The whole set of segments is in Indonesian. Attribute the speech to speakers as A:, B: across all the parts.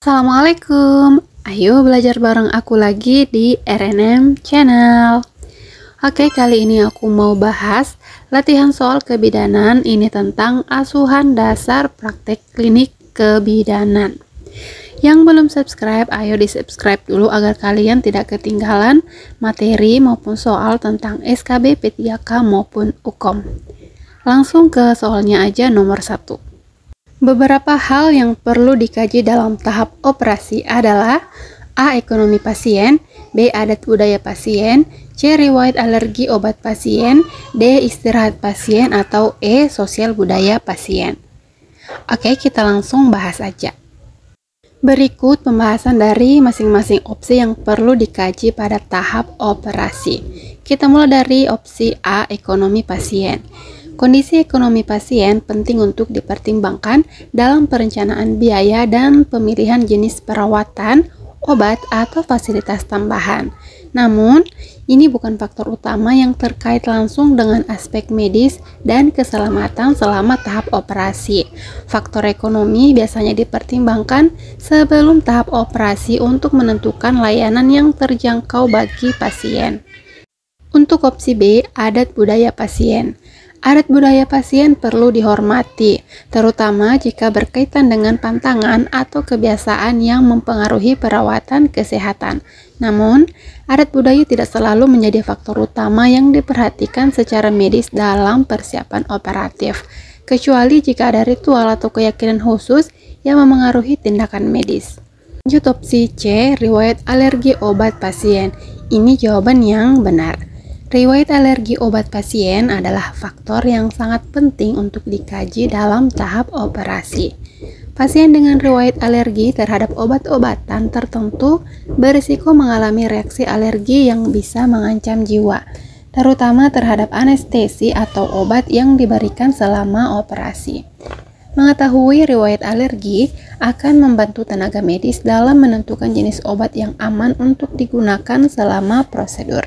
A: Assalamualaikum, ayo belajar bareng aku lagi di RNM Channel. Oke, kali ini aku mau bahas latihan soal kebidanan. Ini tentang asuhan dasar praktek klinik kebidanan. Yang belum subscribe, ayo di subscribe dulu agar kalian tidak ketinggalan materi maupun soal tentang SKB P3K maupun UKOM. Langsung ke soalnya aja nomor 1. Beberapa hal yang perlu dikaji dalam tahap operasi adalah A. Ekonomi pasien, B. Adat budaya pasien, C. Riwayat alergi obat pasien, D. Istirahat pasien, atau E. Sosial budaya pasien. Oke, kita langsung bahas aja. Berikut pembahasan dari masing-masing opsi yang perlu dikaji pada tahap operasi. Kita mulai dari opsi A. Ekonomi pasien. Kondisi ekonomi pasien penting untuk dipertimbangkan dalam perencanaan biaya dan pemilihan jenis perawatan, obat, atau fasilitas tambahan. Namun, ini bukan faktor utama yang terkait langsung dengan aspek medis dan keselamatan selama tahap operasi. Faktor ekonomi biasanya dipertimbangkan sebelum tahap operasi untuk menentukan layanan yang terjangkau bagi pasien. Untuk opsi B, adat budaya pasien. Adat budaya pasien perlu dihormati, terutama jika berkaitan dengan pantangan atau kebiasaan yang mempengaruhi perawatan kesehatan. Namun, adat budaya tidak selalu menjadi faktor utama yang diperhatikan secara medis dalam persiapan operatif, kecuali jika ada ritual atau keyakinan khusus yang memengaruhi tindakan medis. Lanjut opsi C, riwayat alergi obat pasien. Ini jawaban yang benar. Riwayat alergi obat pasien adalah faktor yang sangat penting untuk dikaji dalam tahap operasi. Pasien dengan riwayat alergi terhadap obat-obatan tertentu berisiko mengalami reaksi alergi yang bisa mengancam jiwa, terutama terhadap anestesi atau obat yang diberikan selama operasi. Mengetahui riwayat alergi akan membantu tenaga medis dalam menentukan jenis obat yang aman untuk digunakan selama prosedur.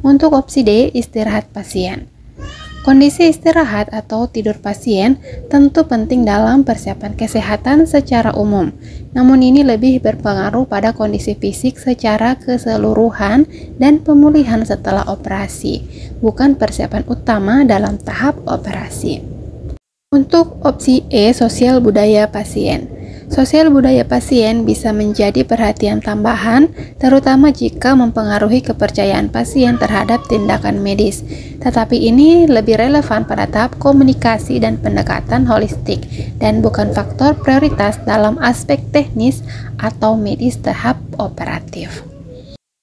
A: Untuk opsi D, istirahat pasien. Kondisi istirahat atau tidur pasien tentu penting dalam persiapan kesehatan secara umum. Namun ini lebih berpengaruh pada kondisi fisik secara keseluruhan dan pemulihan setelah operasi, bukan persiapan utama dalam tahap operasi. Untuk opsi E, sosial budaya pasien. Sosial budaya pasien bisa menjadi perhatian tambahan, terutama jika mempengaruhi kepercayaan pasien terhadap tindakan medis. Tetapi ini lebih relevan pada tahap komunikasi dan pendekatan holistik, dan bukan faktor prioritas dalam aspek teknis atau medis tahap operatif.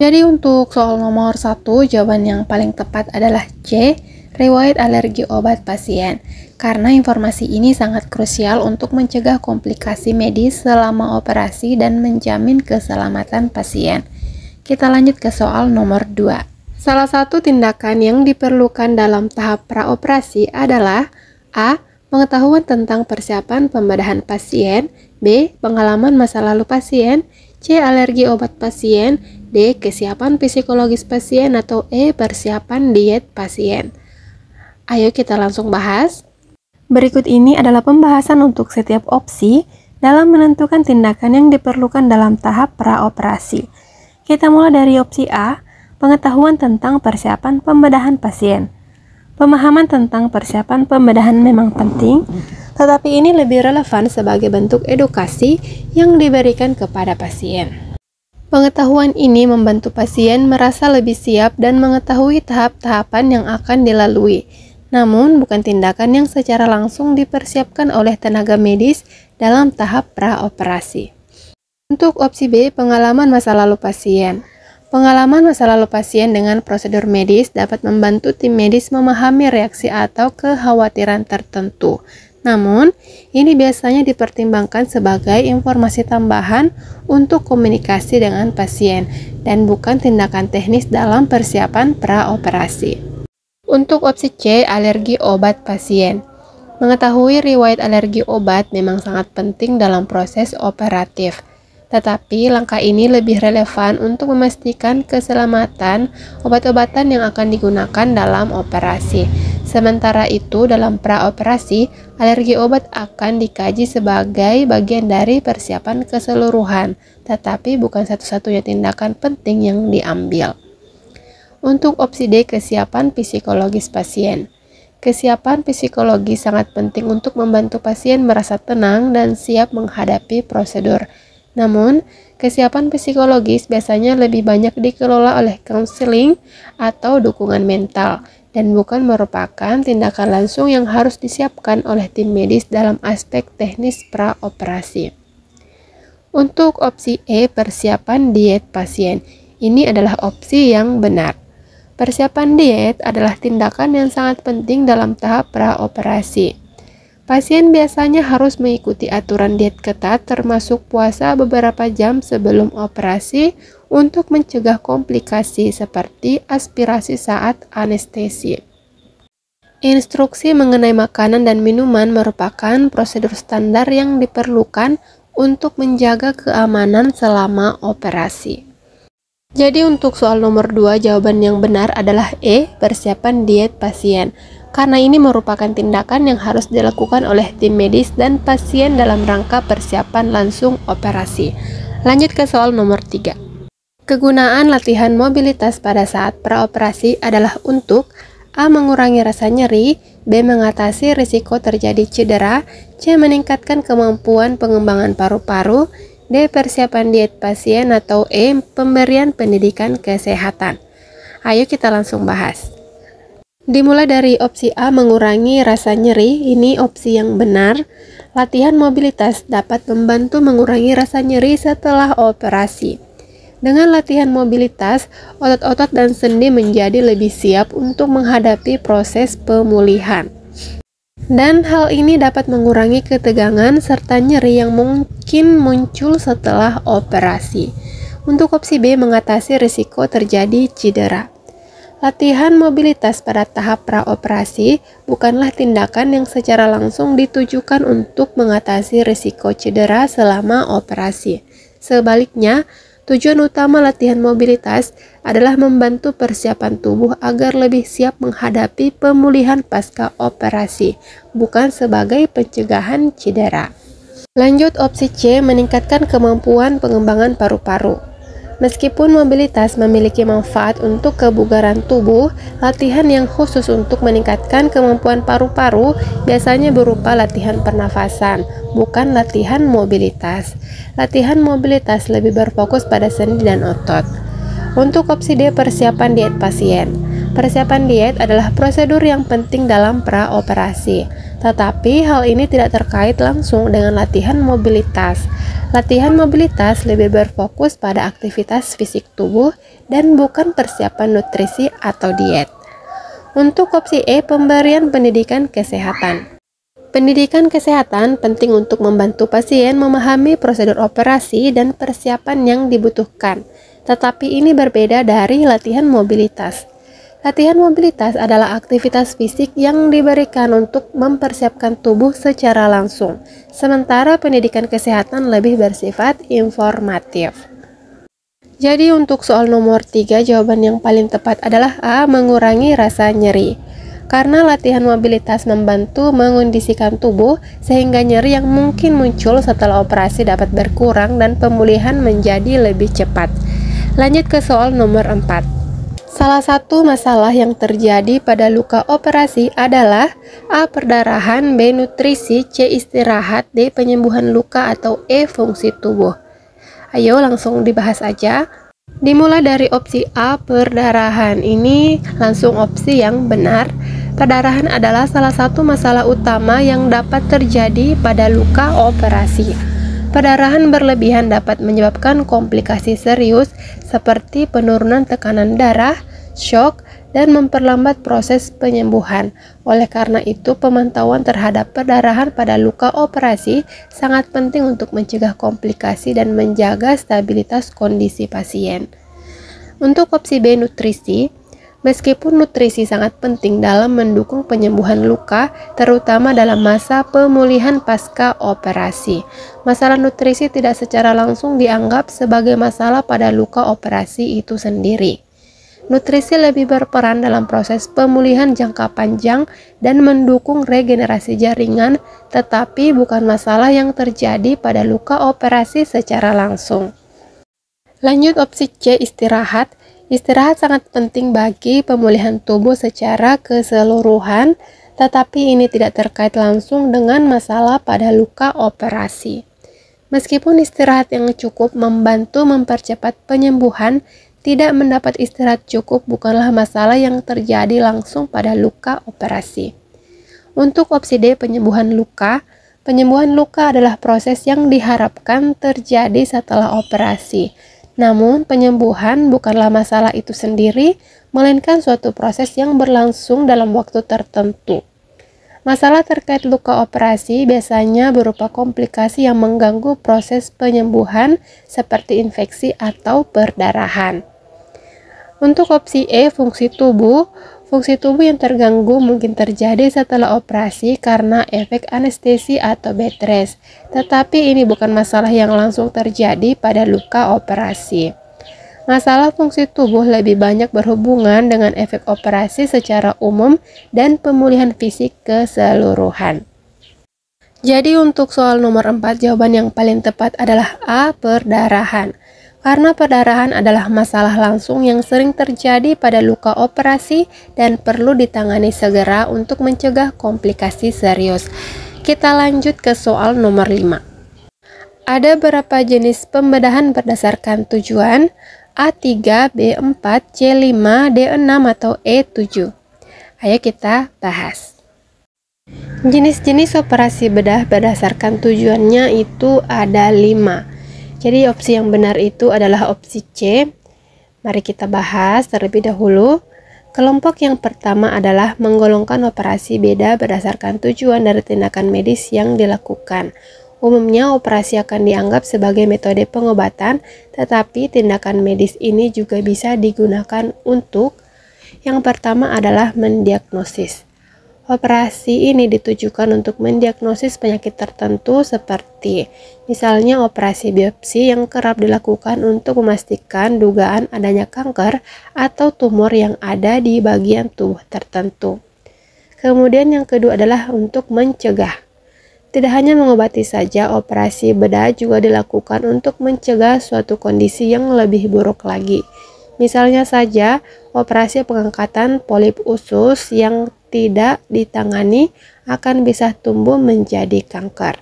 A: Jadi untuk soal nomor 1, jawaban yang paling tepat adalah C, riwayat alergi obat pasien. Karena informasi ini sangat krusial untuk mencegah komplikasi medis selama operasi dan menjamin keselamatan pasien. Kita lanjut ke soal nomor 2. Salah satu tindakan yang diperlukan dalam tahap praoperasi adalah A. Pengetahuan tentang persiapan pembedahan pasien, B. Pengalaman masa lalu pasien, C. Alergi obat pasien, D. Kesiapan psikologis pasien, atau E. Persiapan diet pasien. Ayo kita langsung bahas. Berikut ini adalah pembahasan untuk setiap opsi dalam menentukan tindakan yang diperlukan dalam tahap praoperasi. Kita mulai dari opsi A, pengetahuan tentang persiapan pembedahan pasien. Pemahaman tentang persiapan pembedahan memang penting, tetapi ini lebih relevan sebagai bentuk edukasi yang diberikan kepada pasien. Pengetahuan ini membantu pasien merasa lebih siap dan mengetahui tahap-tahapan yang akan dilalui. Namun, bukan tindakan yang secara langsung dipersiapkan oleh tenaga medis dalam tahap praoperasi. Untuk opsi B, pengalaman masa lalu pasien. Pengalaman masa lalu pasien dengan prosedur medis dapat membantu tim medis memahami reaksi atau kekhawatiran tertentu. Namun, ini biasanya dipertimbangkan sebagai informasi tambahan untuk komunikasi dengan pasien dan bukan tindakan teknis dalam persiapan praoperasi. Untuk opsi C, alergi obat pasien. Mengetahui riwayat alergi obat memang sangat penting dalam proses operatif. Tetapi langkah ini lebih relevan untuk memastikan keselamatan obat-obatan yang akan digunakan dalam operasi. Sementara itu, dalam praoperasi, alergi obat akan dikaji sebagai bagian dari persiapan keseluruhan, tetapi bukan satu-satunya tindakan penting yang diambil. Untuk opsi D, kesiapan psikologis pasien. Kesiapan psikologi sangat penting untuk membantu pasien merasa tenang dan siap menghadapi prosedur. Namun, kesiapan psikologis biasanya lebih banyak dikelola oleh konseling atau dukungan mental, dan bukan merupakan tindakan langsung yang harus disiapkan oleh tim medis dalam aspek teknis praoperasi. Untuk opsi E, persiapan diet pasien. Ini adalah opsi yang benar. Persiapan diet adalah tindakan yang sangat penting dalam tahap praoperasi. Pasien biasanya harus mengikuti aturan diet ketat termasuk puasa beberapa jam sebelum operasi untuk mencegah komplikasi seperti aspirasi saat anestesi. Instruksi mengenai makanan dan minuman merupakan prosedur standar yang diperlukan untuk menjaga keamanan selama operasi. Jadi untuk soal nomor 2, jawaban yang benar adalah E, persiapan diet pasien. Karena ini merupakan tindakan yang harus dilakukan oleh tim medis dan pasien dalam rangka persiapan langsung operasi. Lanjut ke soal nomor 3. Kegunaan latihan mobilitas pada saat praoperasi adalah untuk A, mengurangi rasa nyeri, B, mengatasi risiko terjadi cedera, C, meningkatkan kemampuan pengembangan paru-paru, D, persiapan diet pasien, atau E, pemberian pendidikan kesehatan. Ayo kita langsung bahas. Dimulai dari opsi A, mengurangi rasa nyeri. Ini opsi yang benar. Latihan mobilitas dapat membantu mengurangi rasa nyeri setelah operasi. Dengan latihan mobilitas, otot-otot dan sendi menjadi lebih siap untuk menghadapi proses pemulihan. Dan hal ini dapat mengurangi ketegangan serta nyeri yang mungkin muncul setelah operasi. Untuk opsi B, mengatasi risiko terjadi cedera. Latihan mobilitas pada tahap praoperasi bukanlah tindakan yang secara langsung ditujukan untuk mengatasi risiko cedera selama operasi. Sebaliknya, tujuan utama latihan mobilitas adalah membantu persiapan tubuh agar lebih siap menghadapi pemulihan pasca operasi, bukan sebagai pencegahan cedera. Lanjut opsi C, meningkatkan kemampuan pengembangan paru-paru. Meskipun mobilitas memiliki manfaat untuk kebugaran tubuh, latihan yang khusus untuk meningkatkan kemampuan paru-paru biasanya berupa latihan pernafasan, bukan latihan mobilitas. Latihan mobilitas lebih berfokus pada sendi dan otot. Untuk opsi D, persiapan diet pasien. Persiapan diet adalah prosedur yang penting dalam praoperasi, tetapi hal ini tidak terkait langsung dengan latihan mobilitas. Latihan mobilitas lebih berfokus pada aktivitas fisik tubuh dan bukan persiapan nutrisi atau diet. Untuk opsi E, pemberian pendidikan kesehatan. Pendidikan kesehatan penting untuk membantu pasien memahami prosedur operasi dan persiapan yang dibutuhkan, tetapi ini berbeda dari latihan mobilitas. Latihan mobilitas adalah aktivitas fisik yang diberikan untuk mempersiapkan tubuh secara langsung, sementara pendidikan kesehatan lebih bersifat informatif. Jadi untuk soal nomor 3, jawaban yang paling tepat adalah A, mengurangi rasa nyeri. Karena latihan mobilitas membantu mengondisikan tubuh sehingga nyeri yang mungkin muncul setelah operasi dapat berkurang dan pemulihan menjadi lebih cepat. Lanjut ke soal nomor 4. Salah satu masalah yang terjadi pada luka operasi adalah A, perdarahan, B, nutrisi, C, istirahat, D, penyembuhan luka, atau E, fungsi tubuh. Ayo langsung dibahas aja. Dimulai dari opsi A, perdarahan. Ini langsung opsi yang benar. Perdarahan adalah salah satu masalah utama yang dapat terjadi pada luka operasi. Perdarahan berlebihan dapat menyebabkan komplikasi serius seperti penurunan tekanan darah, shock, dan memperlambat proses penyembuhan. Oleh karena itu, pemantauan terhadap perdarahan pada luka operasi sangat penting untuk mencegah komplikasi dan menjaga stabilitas kondisi pasien. Untuk opsi B, nutrisi. Meskipun nutrisi sangat penting dalam mendukung penyembuhan luka, terutama dalam masa pemulihan pasca operasi, masalah nutrisi tidak secara langsung dianggap sebagai masalah pada luka operasi itu sendiri. Nutrisi lebih berperan dalam proses pemulihan jangka panjang dan mendukung regenerasi jaringan, tetapi bukan masalah yang terjadi pada luka operasi secara langsung. Lanjut opsi C, istirahat. Istirahat sangat penting bagi pemulihan tubuh secara keseluruhan, tetapi ini tidak terkait langsung dengan masalah pada luka operasi. Meskipun istirahat yang cukup membantu mempercepat penyembuhan, tidak mendapat istirahat cukup bukanlah masalah yang terjadi langsung pada luka operasi. Untuk opsi D, penyembuhan luka. Penyembuhan luka adalah proses yang diharapkan terjadi setelah operasi. Namun, penyembuhan bukanlah masalah itu sendiri, melainkan suatu proses yang berlangsung dalam waktu tertentu. Masalah terkait luka operasi biasanya berupa komplikasi yang mengganggu proses penyembuhan seperti infeksi atau perdarahan. Untuk opsi E, fungsi tubuh. Fungsi tubuh yang terganggu mungkin terjadi setelah operasi karena efek anestesi atau bed rest, tetapi ini bukan masalah yang langsung terjadi pada luka operasi. Masalah fungsi tubuh lebih banyak berhubungan dengan efek operasi secara umum dan pemulihan fisik keseluruhan. Jadi untuk soal nomor 4, jawaban yang paling tepat adalah A, perdarahan. Karena perdarahan adalah masalah langsung yang sering terjadi pada luka operasi dan perlu ditangani segera untuk mencegah komplikasi serius. Kita lanjut ke soal nomor 5. Ada berapa jenis pembedahan berdasarkan tujuan? A3, B4, C5, D6, atau E7? Ayo kita bahas. Jenis-jenis operasi bedah berdasarkan tujuannya itu ada 5. Jadi opsi yang benar itu adalah opsi C. Mari kita bahas terlebih dahulu. Kelompok yang pertama adalah menggolongkan operasi beda berdasarkan tujuan dari tindakan medis yang dilakukan. Umumnya operasi akan dianggap sebagai metode pengobatan, tetapi tindakan medis ini juga bisa digunakan untuk yang pertama adalah mendiagnosis. Operasi ini ditujukan untuk mendiagnosis penyakit tertentu seperti misalnya operasi biopsi yang kerap dilakukan untuk memastikan dugaan adanya kanker atau tumor yang ada di bagian tubuh tertentu. Kemudian yang kedua adalah untuk mencegah. Tidak hanya mengobati saja, operasi bedah juga dilakukan untuk mencegah suatu kondisi yang lebih buruk lagi. Misalnya saja, operasi pengangkatan polip usus yang tidak ditangani akan bisa tumbuh menjadi kanker.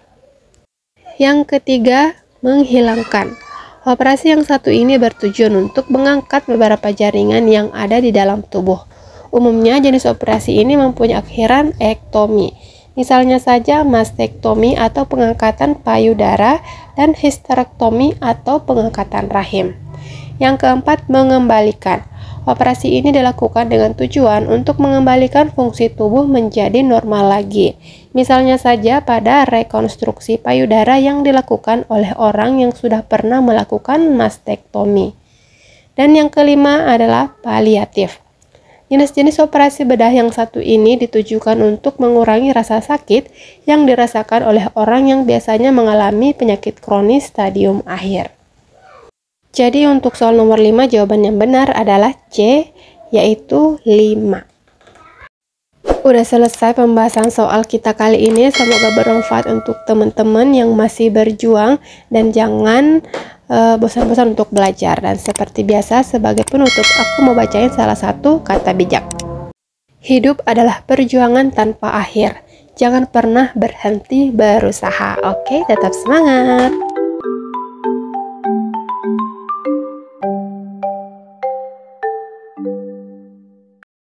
A: Yang ketiga, menghilangkan. Operasi yang satu ini bertujuan untuk mengangkat beberapa jaringan yang ada di dalam tubuh. Umumnya jenis operasi ini mempunyai akhiran ektomi. Misalnya saja mastektomi atau pengangkatan payudara dan histerektomi atau pengangkatan rahim. Yang keempat, mengembalikan. Operasi ini dilakukan dengan tujuan untuk mengembalikan fungsi tubuh menjadi normal lagi. Misalnya saja pada rekonstruksi payudara yang dilakukan oleh orang yang sudah pernah melakukan mastektomi. Dan yang kelima adalah paliatif. Jenis-jenis operasi bedah yang satu ini ditujukan untuk mengurangi rasa sakit yang dirasakan oleh orang yang biasanya mengalami penyakit kronis stadium akhir. Jadi untuk soal nomor 5 jawaban yang benar adalah C, yaitu 5. Udah selesai pembahasan soal kita kali ini, semoga bermanfaat untuk teman-teman yang masih berjuang dan jangan bosan-bosan untuk belajar. Dan seperti biasa sebagai penutup aku mau bacain salah satu kata bijak. Hidup adalah perjuangan tanpa akhir. Jangan pernah berhenti berusaha. Oke, tetap semangat.